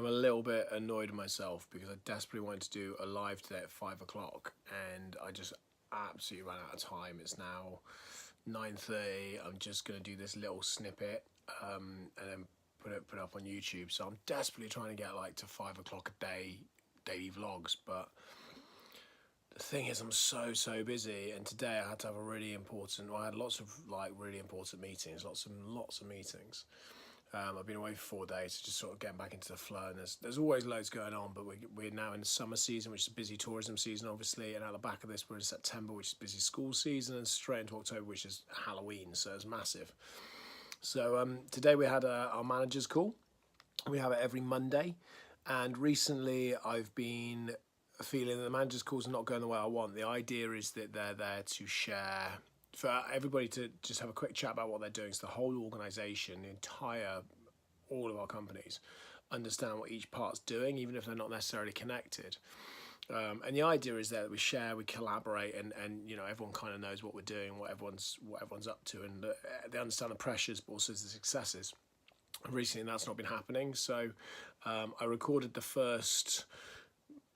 I'm a little bit annoyed at myself because I desperately wanted to do a live today at 5 o'clock and I just absolutely ran out of time. It's now 9:30. I'm just going to do this little snippet and then put it up on YouTube. So I'm desperately trying to get like to 5 o'clock a day daily vlogs, but the thing is I'm so busy, and today I had to have a really important, well, I had lots of like really important meetings, lots of meetings. I've been away for 4 days, just sort of getting back into the flow, and there's always loads going on, but we're now in the summer season, which is busy tourism season obviously, and out the back of this we're in September, which is busy school season, and straight into October, which is Halloween, so it's massive. So today we had our managers call. We have it every Monday, and recently I've been feeling that the managers calls are not going the way I want. The idea is that they're there to share, for everybody to just have a quick chat about what they're doing, so the whole organisation, all of our companies, understand what each part's doing, even if they're not necessarily connected. And the idea is that we share, we collaborate, and you know, everyone kind of knows what we're doing, what everyone's up to, and they understand the pressures, but also the successes. Recently, that's not been happening, so I recorded the first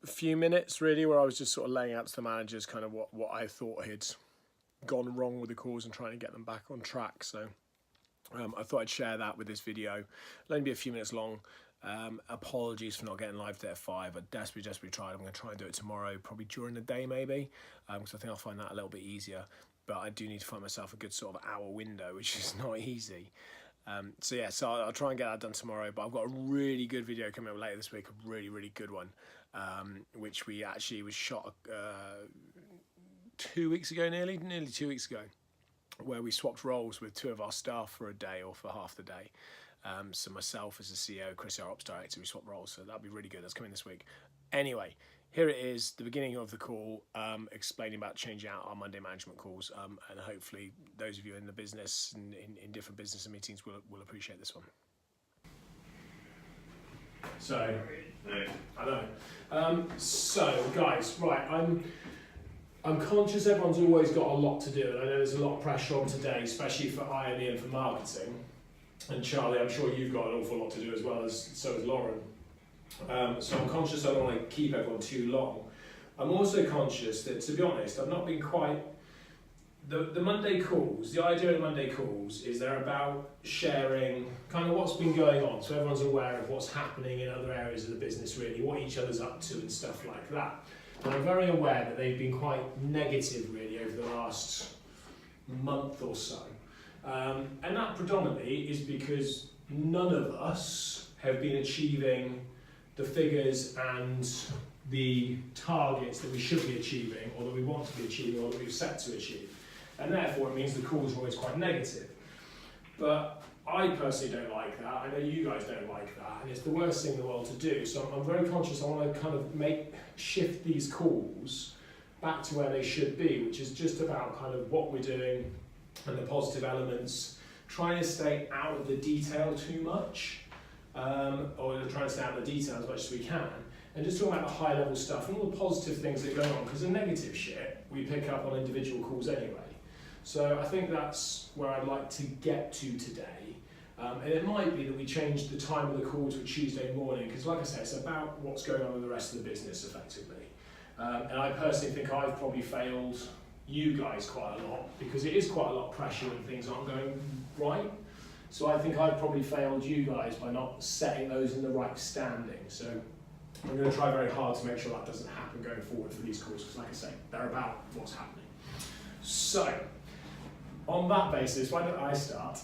few minutes really, where I was just sort of laying out to the managers kind of what I thought had gone wrong with the calls and trying to get them back on track. So I thought I'd share that with this video. It'll only be a few minutes long. Apologies for not getting live today at 5. I desperately tried. I'm going to try and do it tomorrow, probably during the day maybe, because I think I'll find that a little bit easier. But I do need to find myself a good sort of hour window, which is not easy. So yeah, so I'll try and get that done tomorrow, but I've got a really good video coming up later this week, a really good one, which was shot 2 weeks ago, nearly 2 weeks ago, where we swapped roles with 2 of our staff for a day, or for half the day. So myself as the CEO, Chris, our ops director, we swapped roles, so that'll be really good. That's coming this week. Anyway, here it is, the beginning of the call, explaining about changing out our Monday management calls, and hopefully those of you in the business and in different business meetings will appreciate this one. So, I know. So guys, right, I'm conscious everyone's always got a lot to do, and I know there's a lot of pressure on today, especially for IME and for marketing. And Charlie, I'm sure you've got an awful lot to do as well, so is Lauren. So I'm conscious I don't want to keep everyone too long. I'm also conscious that, to be honest, I've not been quite... The Monday calls, the idea of the Monday calls is they're about sharing kind of what's been going on, so everyone's aware of what's happening in other areas of the business really, what each other's up to and stuff like that. And I'm very aware that they've been quite negative really over the last month or so. And that predominantly is because none of us have been achieving the figures and the targets that we should be achieving, or that we want to be achieving, or that we've set to achieve. And therefore it means the calls are always quite negative. But I personally don't like that. I know you guys don't like that, and it's the worst thing in the world to do. So I'm very conscious I want to kind of shift these calls back to where they should be, which is just about kind of what we're doing and the positive elements, trying to stay out of the detail too much, or trying to stay out of the detail as much as we can, and just talking about the high level stuff and all the positive things that are going on, because the negative shit we pick up on individual calls anyway. So I think that's where I'd like to get to today. And it might be that we change the time of the call to a Tuesday morning, because like I said, it's about what's going on in the rest of the business effectively. And I personally think I've probably failed you guys quite a lot, because it is quite a lot of pressure when things aren't going right. So I think I've probably failed you guys by not setting those in the right standing. So I'm going to try very hard to make sure that doesn't happen going forward for these calls, because like I say, they're about what's happening. So on that basis, why don't I start?